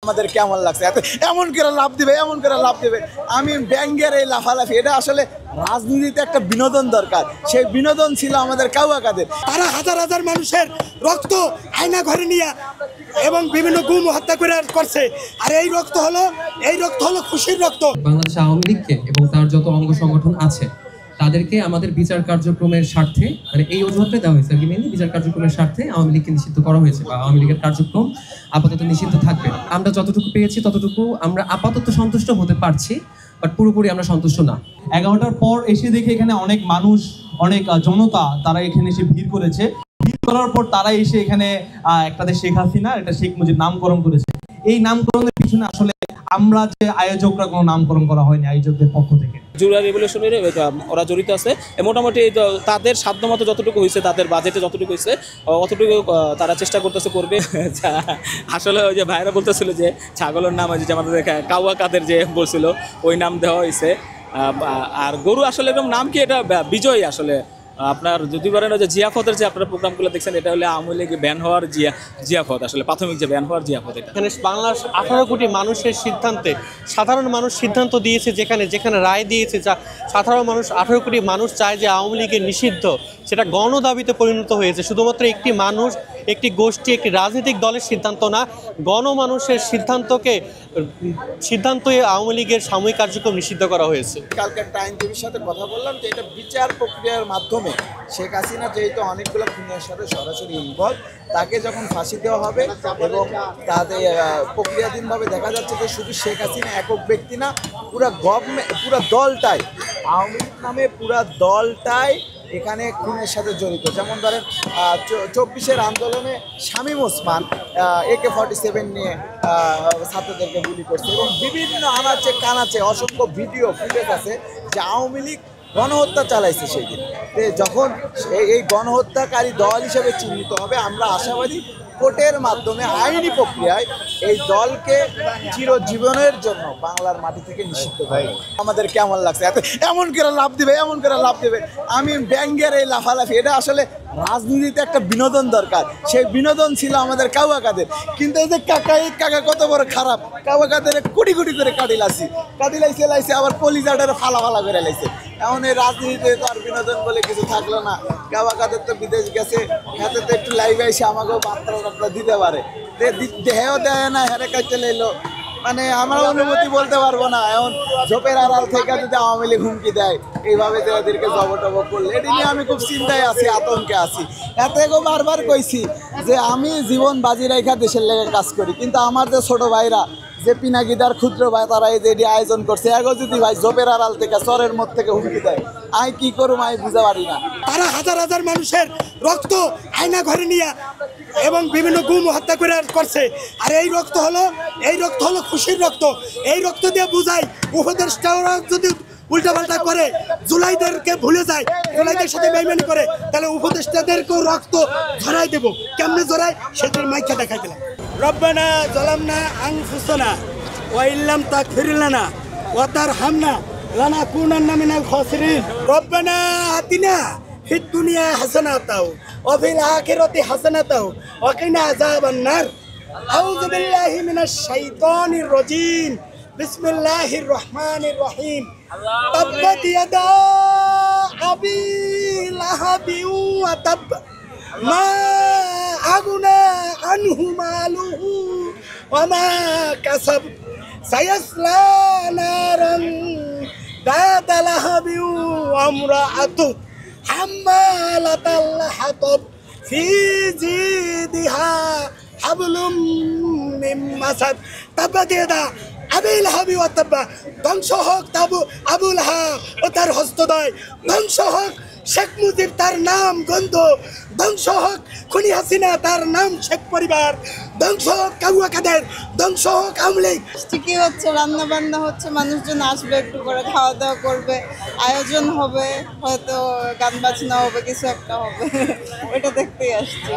আমাদের কেমন লাগছে এমন করে লাভ দিবে আমি ব্যাংকের এই লাফালাফি এটা আসলে রাজনীতিতে একটা বিনোদন দরকার, সেই বিনোদন ছিল আমাদের কাউয়া কাদের। তারা হাজার হাজার মানুষের রক্ত আয়না ঘরে নিয়ে এবং বিভিন্ন গুম হত্যা করে করছে, আর এই রক্ত হলো খুশির রক্ত। বাংলাদেশ আওয়ামী লীগকে এবং তার যত অঙ্গ সংগঠন আছে তাদেরকে আমাদের বিচার কার্যক্রমের স্বার্থে, মানে এই অজুহাতটা দেওয়া হয়েছে, মেনলি বিচার কার্যক্রমের স্বার্থে আওয়ামী লীগকে নিষিদ্ধ করা হয়েছে বা আওয়ামী লীগের কার্যক্রম আপাতত নিষিদ্ধ থাকবে। আমরা যতটুকু পেয়েছি ততটুকু আমরা আপাতত সন্তুষ্ট হতে পারছি, বাট পুরোপুরি আমরা সন্তুষ্ট না। 11টার পর এসে দেখে এখানে অনেক মানুষ, অনেক জনতা তারা এখানে এসে ভিড় করেছে। ভিড় করার পর তারা এসে এখানে একটা শেখ হাসিনা, একটা শেখ মুজিব নামকরণ করেছে। এই নামকরণের পিছনে আসলে আমরা যে আয়োজকরা কোনো নামকরণ করা হয়নি আয়োজকদের পক্ষ থেকে। জুলাই রেভলিউশনের ওরা জড়িত আছে, মোটামুটি তাদের সাধ্যমতো যতটুকু হয়েছে, তাদের বাজেটে যতটুকু হয়েছে অতটুকু তারা চেষ্টা করবে। আসলে ওই যে ভাইরা বলতেছিল যে ছাগলের নাম যে আমাদের কাউয়া কাদের যে বলছিল ওই নাম দেওয়া হয়েছে। আর গরু আসলে এরকম নাম কি, এটা বিজয় আসলে আপনার যদি বলেন যে জিয়াফতের যে আপনারা প্রোগ্রামগুলো দেখছেন, এটা হলে আওয়ামী লীগে ব্যান হওয়ার জিয়াফত, আসলে প্রাথমিক যে ব্যান হওয়ার জিয়াফত। এটা এখানে বাংলার 18 কোটি মানুষের সিদ্ধান্তে সাধারণ মানুষ সিদ্ধান্ত দিয়েছে, যেখানে রায় দিয়েছে, যা সাধারণ মানুষ 18 কোটি মানুষ চায় যে আওয়ামী লীগের নিষিদ্ধ, সেটা গণদাবিতে পরিণত হয়েছে। শুধুমাত্র একটি মানুষ, একটি গোষ্ঠী, একটি রাজনৈতিক দলের সিদ্ধান্ত না, গণমানুষের সিদ্ধান্তই আওয়ামী লীগের সাময়িক কার্যক্রম নিষিদ্ধ করা হয়েছে। কালকে একটা আইনজীবীর সাথে কথা বললাম যে এটা বিচার প্রক্রিয়ার মাধ্যমে শেখ হাসিনা যেহেতু অনেকগুলো খুনের সাথে সরাসরি ইনভলভ, তাকে যখন ফাঁসি দেওয়া হবে এবং তাদের প্রক্রিয়াধীনভাবে দেখা যাচ্ছে যে শুধু শেখ হাসিনা একক ব্যক্তি না, পুরা দলটাই, আওয়ামী লীগ নামে পুরা দলটাই এখানে খুনের সাথে জড়িত। যেমন ধরেন 24-এর আন্দোলনে শামীম ওসমান AK-47 নিয়ে ছাত্রদেরকে গুলি করছে এবং বিভিন্ন আনাচে কানাচে অসংখ্য ভিডিও ফুটেজ আছে যে আওয়ামী লীগ গণহত্যা চালাইছে সেই দিন। যখন এই গণহত্যাকারী দল হিসেবে চিহ্নিত হবে, আমরা আশাবাদী কোর্টের মাধ্যমে আইনি প্রক্রিয়ায় এই দলকে চিরজীবনের জন্য বাংলার মাটি থেকে নিষিদ্ধ করে। আমাদের কেমন লাগছে এমন করে লাভ দিবে আমি ব্যাংকের এই লাফালাফি এটা আসলে রাজনীতিতে একটা বিনোদন দরকার, সেই বিনোদন ছিল আমাদের কাউয়া কাদের। কিন্তু এই যে কাকা কত বড় খারাপ, কাউয়া কাদের কোটি করে কাটিলাইছে আবার কলিজাটারে ফালা করে লাইছে। এমন এই রাজনীতিতে তো আর বিনোদন বলে কিছু থাকলো না। কাউয়া কাদের তো বিদেশ গেছে, হাতে তো একটু লাইভ আইসে আমাকেও বার্তা দিতে পারে, দেহেও দেয় না, হেরে কাটতে লাইলো। মানে আমার অনুভূতি বলতে পারবো না। এখন ঝোপের আড়াল থেকে যদি আওয়ামী লীগ হুমকি দেয় এইভাবে এদেরকে জবটব করলে, এটি নিয়ে আমি খুব চিন্তায় আছি, আতঙ্কে আছি। এতে বারবার কইছি যে আমি জীবন বাজি রেখা দেশের লেগে কাজ করি, কিন্তু আমার যে ছোট ভাইরা, যে পিনাকিদার ক্ষুদ্র ভাই, তারা এই যে আয়োজন করছে, এগো যদি ভাই জোপের আড়াল থেকে চরের মধ্যে থেকে হুমকি দেয়, আমি কি করবো আমি বুঝতে পারি না। তারা হাজার হাজার মানুষের রক্ত আয়না ঘরে নিয়ে এবং বিভিন্ন গুম হত্যা করে করছে, আর এই রক্ত হলো খুশির রক্ত। এই রক্ত দিয়ে বুঝাই উপদেষ্টারা যদি উল্টাপাল্টা করে, জুলাইদেরকে ভুলে যায়, জুলাইদের সাথে বেইমানি করে, তাহলে উপদেষ্টাদেরকেও রক্ত ঝরাই দেবো। কেমনে ঝরাই সেটার মাইকা দেখাই দিলাম। রব্বানা যালামনা আনফুসানা ওয়া ইল্লাম তাগফির লানা ওয়া তারহামনা লানাকুনান্না মিনাল খাসিরিন। রব্বানা আতিনা ফিদ দুনিয়া হাসানাতাও ওয়া ফিল আখিরাতি হাসানাতাও ওয়া কিনা আযাবান নার। আউযু বিল্লাহি মিনাশ শাইতানির রাজীম। বিসমিল্লাহির রহমানির রহিম। তাব্বাত ইয়াদা আবি লাহাবি ওয়া তাব মা আগুনা আনহু মালুহু ওয়া মা কাসাব সায়াসলা নারান যাতা লাহাবি ওয়া আমরাআতু হাম্মালাতাল হাতাব ফি জিদিহা হাবলুম মিন মাসাদ। তাব্বাত ইয়াদা আবি লাহাবি ওয়া তাব্বা। ধ্বংস হোক আবু লাহাব ও তার হস্তদ্বয়, ধ্বংস হোক শেখ মুজিব তার নাম গন্ধ, ধ্বংস হোক খুনি হাসিনা তার নাম শেখ পরিবার, ধ্বংস হোক কাউয়া কাদের, ধ্বংস হোক আওয়ামী লীগ। ঠিকই হচ্ছে, রান্না বান্না হচ্ছে, মানুষজন আসবে, একটু করে খাওয়া দাওয়া করবে, আয়োজন হবে, হয়তো গান বাজনা হবে, কিছু একটা হবে, ওইটা দেখতেই আসছি।